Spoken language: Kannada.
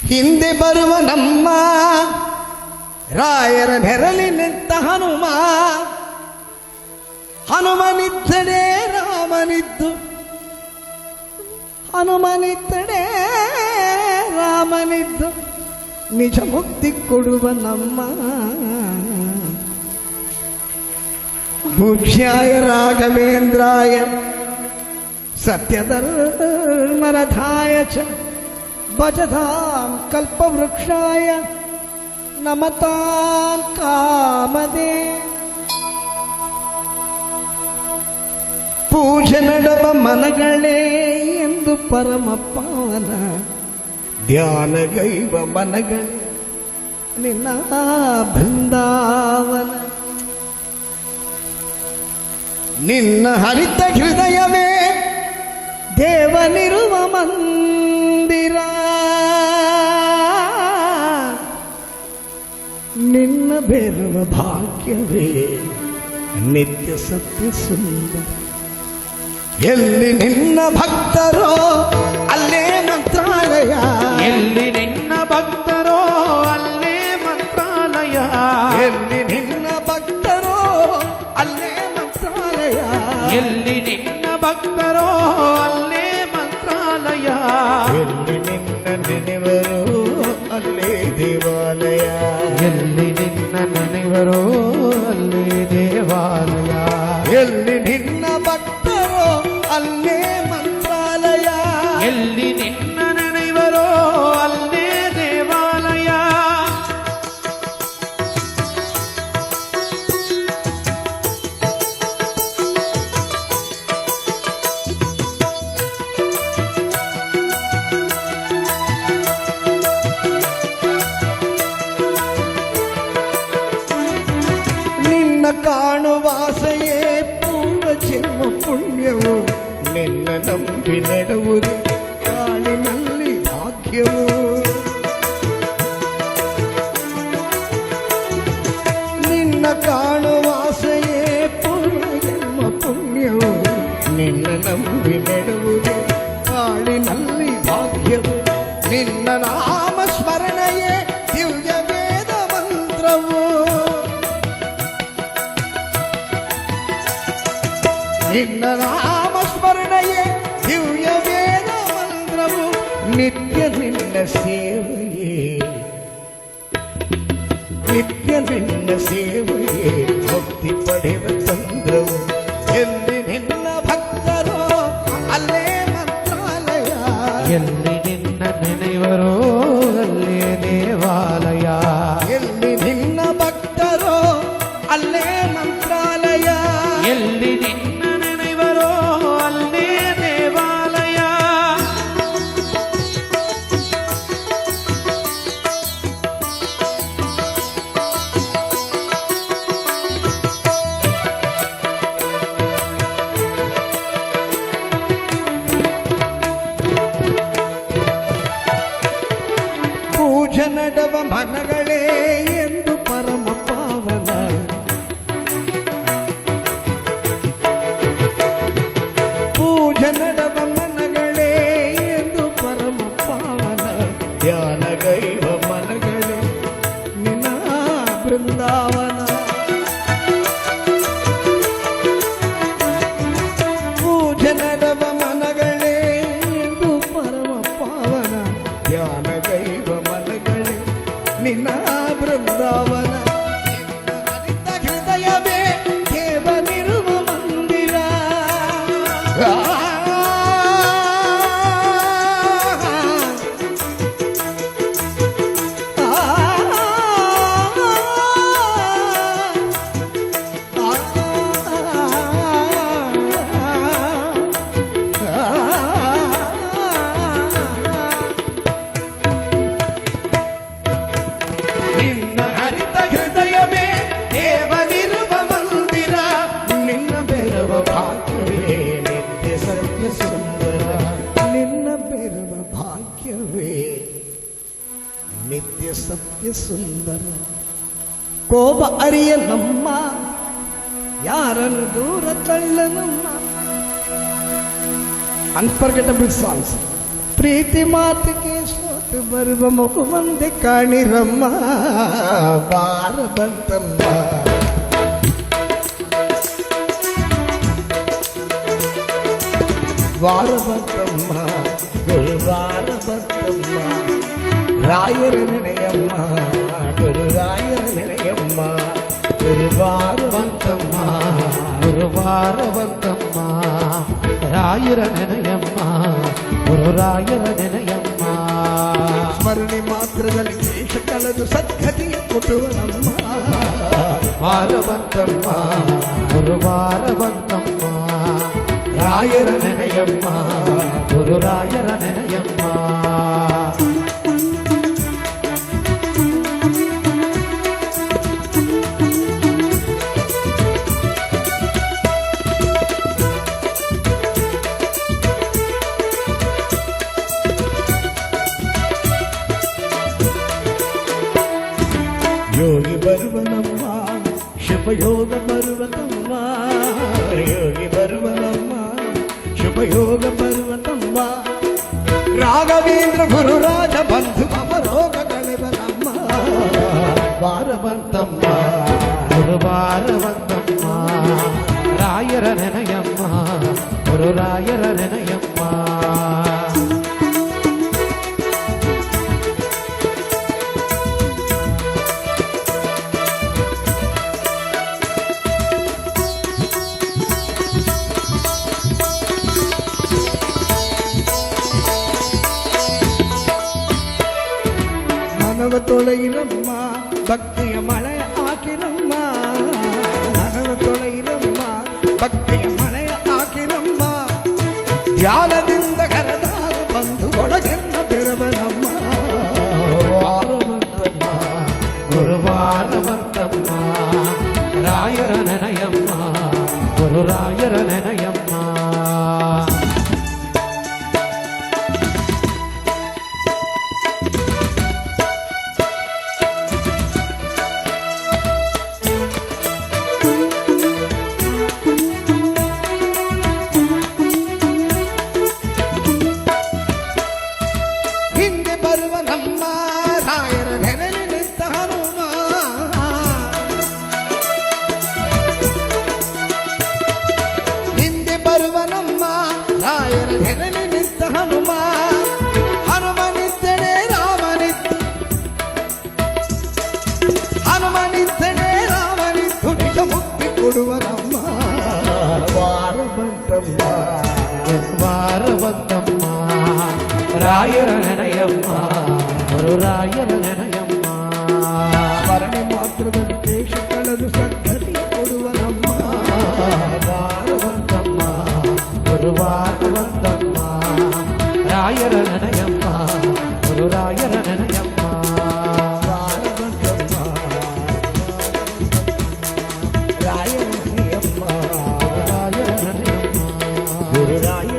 ಹಿಂದೆ ಬರುವ ನಮ್ಮ ರಾಯರ ನೆರಳಿನಿಂತ ಹನುಮನಿದ್ದಡೆ ರಾಮನಿದ್ದು, ಹನುಮನಿದ್ದಡೆ ರಾಮನಿದ್ದು ನಿಜ ಮುಕ್ತಿ ಕೊಡುವ ನಮ್ಮ ಭೂಜ್ಯಾಯ ರಾಘವೇಂದ್ರಾಯ ಸತ್ಯಧರ್ಮರಥಾಯ ಚ ಭಜತಾಂ ಕಲ್ಪವೃಕ್ಷಾಯ ನಮತಾಂ ಕಾಮದೇ. ಪೂಜೆ ನಡವ ಮನಗಳೇ ಎಂದು ಪರಮ ಪಾವನ ಧ್ಯಾನಗೈವ ಮನಗಳೇ ನಿನ್ನ ಬೃಂದಾವನ. ನಿನ್ನ ಹರಿತ ಹೃದಯವೇ ದೇವನಿರುವ ಮಂದಿರ, ನಿನ್ನ ಬೇರುವ ಭಾಗ್ಯವೇ ನಿತ್ಯ ಸತ್ಯ ಸುಂದರ. ಎಲ್ಲಿ ನಿನ್ನ ಭಕ್ತರೋ ಅಲ್ಲೇ ಮಂತ್ರಾಲಯ, ಎಲ್ಲಿ ನಿನ್ನ ಭಕ್ತರೋ ಅಲ್ಲೇ ಮಂತ್ರಾಲಯ, ಎಲ್ಲಿ ನಿನ್ನ ಭಕ್ತರೋ ಅಲ್ಲೇ ಮಂತ್ರಾಲಯ, ಎಲ್ಲಿ ನಿನ್ನ ಭಕ್ತರೋ ಅಲ್ಲೇ ಮಂತ್ರಾಲಯ, ಎಲ್ಲಿ ನಿನ್ನ ನೆನೆವರು ಅಲ್ಲೇ ದೇವಾಲಯ, ಎಲ್ಲಿ ನಿನ್ನ ನೆನೆವರೋ ಅಲ್ಲೇ ದೇವಾಲಯ, ಎಲ್ಲಿ ನಿನ್ನ ಭಕ್ತರೋ ಅಲ್ಲೇ ಮಂತ್ರಾಲಯ, ಎಲ್ಲಿ ನಿನ್ನ ನೆನೆವರೋ ಅಲ್ಲೇ ದೇವಾಲಯ. ನಿನ್ನ ಕಾಣುವಾಸೆಯೇ ಪೂರ್ವ ಜನ್ಮ ಪುಣ್ಯವು, ನಿನ್ನ ನಂಬಿ ನಡೆವುದು ಕಾಳಿನಲ್ಲಿ ಭಾಗ್ಯವು. ನಿನ್ನ ಕಾಣುವಾಸೆಯೇ ಪೂರ್ವ ಜನ್ಮ ಪುಣ್ಯವು, ನಿನ್ನ ನಂಬಿ ನಡೆವುದು ಕಾಳಿನಲ್ಲಿ ಭಾಗ್ಯವು. ನಿನ್ನ ನಾಮ ಸ್ಮರಣೆಯೇ ದಿವ್ಯ ವೇದ ಮಂತ್ರವು, ನಿನ್ನ ನಾಮ ಸ್ಮರಣೆಯೇ ದಿವ್ಯ ವೇದ ಮಂತ್ರವು. ನಿತ್ಯ ನಿನ್ನ ಸೇವೆಯೇ, ನಿತ್ಯ ನಿನ್ನ ಸೇವೆಯೇ ಮುಕ್ತಿ ಪಡೆವ ಚಂದ್ರವು. ಎಲ್ಲಿ ನಿನ್ನ ಭಕ್ತರೋ ಅಲ್ಲೇ ಮಂತ್ರಾಲಯ, ಎಲ್ಲಿ ನಿನ್ನ ನೆನೆವರೋ ಅಲ್ಲೇ ದೇವಾಲಯ, ಎಲ್ಲಿ ನಿನ್ನ ಭಕ್ತರೋ ಅಲ್ಲೇ ಮಂತ್ರಾಲಯ, ಎಲ್ಲಿ ನಿನ್ನ ನೆನೆವರೋ ಅಲ್ಲೇ ದೇವಾಲಯ. ಪೂಜೆ ನಡವ ಮನಗಳೇ ಎಂದು ಪರಮ ಪಾವನ, ಪೂಜೆ ನಡವ ಮನಗಳೇ ಎಂದು ಪರಮ ಪಾವನ ಧ್ಯಾನಗೈವ ಮನಗಳೇ ನಿನ್ನ ಬೃಂದಾವನ. ಪೂಜೆ ನಡವ ಮನಗಳೇ ಎಂದು ಪರಮ ಪಾವನ ಧ್ಯಾನಗೈವ ಮನಗಳೇ ನಿನ್ನ ಬೃಂದಾವನ. ನಿನ್ನ ಹರಿತ ಹೃದಯವೇ ದೇವನಿರುವ ಮಂದಿರ, ನಿನ್ನ ಹರಿತ ಹೃದಯವೇ ದೇವನಿರುವ ಮಂದಿರ, ನಿನ್ನ ಬೆರವ ಭಾಗ್ಯವೇ ನಿತ್ಯ ಸತ್ಯ ಸುಂದರ, ನಿನ್ನ ಬೆರವ ಭಾಗ್ಯವೇ ನಿತ್ಯ ಸತ್ಯ ಸುಂದರ. ಕೋಪ ಅರಿಯ ನಮ್ಮ ಯಾರನ್ನು ದೂರ ತಳ್ಳನಮ್ಮ. Unforgettable songs. ಪ್ರೀತಿ ಮಾತಿಗೆ ಸೋತ ಬಿಟ್ಟು ಬರುವ ಮಗುವಂದೆ ಕಾಣಿರಮ್ಮ ಬಾರ ಬಂತಮ್ಮ ವಾರ ಬಂತಮ್ಮ ಗುರುವಾರ ಬಂತಮ್ಮ ರಾಯರ ನೆನೆಯಮ್ಮ ಗುರುರಾಯರ ನೆನೆಯಮ್ಮ ಗುರುವಾರ ಬಂತಮ್ಮ ಗುರುವಾರ ಬಂತಮ್ಮ ರಾಯರ ನೆನೆಯಮ್ಮ ಗುರುರಾಯರ ನೆನೆಯಮ್ಮ ಸ್ಮರಣೆ ಮಾತ್ರದಲ್ಲಿ ದೇಶ ಕಳೆದು ಸದ್ಗತಿಯ ಕೊಟ್ಟುವನಮ್ಮ ವಾರ ಬಂತಮ್ಮ ಗುರುವಾರ ಬಂತಮ್ಮ ರಾಯರ ನೆನೆಯಮ್ಮ ಗುರುರಾಯರ ನೆನೆಯಮ್ಮ ಯೋಗಿ ಬರುವನಮ್ಮ ಶುಭಯೋಗ ಬರುವನಮ್ಮ ಯೋಗಿ ಬರುವನಮ್ಮ ಶುಭಯೋಗ ಬರುವನಮ್ಮ ರಾಘವೇಂದ್ರ ಗುರುರಾಜ ಬಂಧು ಅವರೋಗ ಕಳೆವನಮ್ಮ ವಾರ ಬಂತಮ್ಮ ಗುರುವಾರ ಬಂತಮ್ಮ ರಾಯರ ನೆನೆಯಮ್ಮ ಗುರುರಾಯರ ನೆನೆಯಮ್ಮ ಮನವ ತೊಳೆಯಿರಮ್ಮ ಭಕ್ತಿಯ ಮಳೆಯ ಹಾಕಿರಮ್ಮ ಮನವ ತೊಳೆಯಿರಮ್ಮ ಭಕ್ತಿಯ ಮಳೆಯ ಹಾಕಿರಮ್ಮ ಧ್ಯಾನದಿಂದ ಕರೆದಾಗ ಬಂದು ಒಳಗೆನ್ನ ಬೆರವನಮ್ಮ ವಾರ ಬಂತಮ್ಮ ಗುರುವಾರ ಬಂತಮ್ಮ ರಾಯರ ನೆನೆಯಮ್ಮ ಗುರುರಾಯರ ನೆನೆಯಮ್ಮ ಹಿಂದೆ ಬರುವ ನಮ್ಮ ರಾಯರ ನೆನೆಲಿ ನಿಂತ ಹನುಮ ಹಿಂದೆ ಬರುವ ನಮ್ಮ ರಾಯರ ನೆನೆಲಿ ನಿಂತ ಹನುಮ ಹನುಮನಿದ್ದನೆ ರಾಮನಿದ್ದು ಹನುಮನಿದ್ದನೆ ರಾಮನಿದ್ದು ನಿಜ ಮುಕ್ತಿ ಕೊಡುವ ನಮ್ಮ ವಾರ ಬಂತಮ್ಮ ವಾರ ಬಂತಮ್ಮ ರಾಯರ ನೆನೆಯಮ್ಮ ಗುರುರಾಯರ ನೆನೆಯಮ್ಮ ಸ್ಮರಣೆ ಮಾತ್ರದಲ್ಲಿ ದೇಶ ಕಳೆದು ಸದ್ಗತಿ ಕೊಡುವ ನಮ್ಮ ವಾರ ಬಂತಮ್ಮ ಗುರುವಾರ ಬಂತಮ್ಮ ರಾಯರ ನೆನೆಯಮ್ಮ ಗುರುರಾಯರ ನೆನೆಯಮ್ಮ ವಾರ ಬಂತಮ್ಮ ರಾಯರ ನೆನೆಯಮ್ಮ ರಾಯರ ನೆನೆಯಮ್ಮ ಗುರುರಾಯ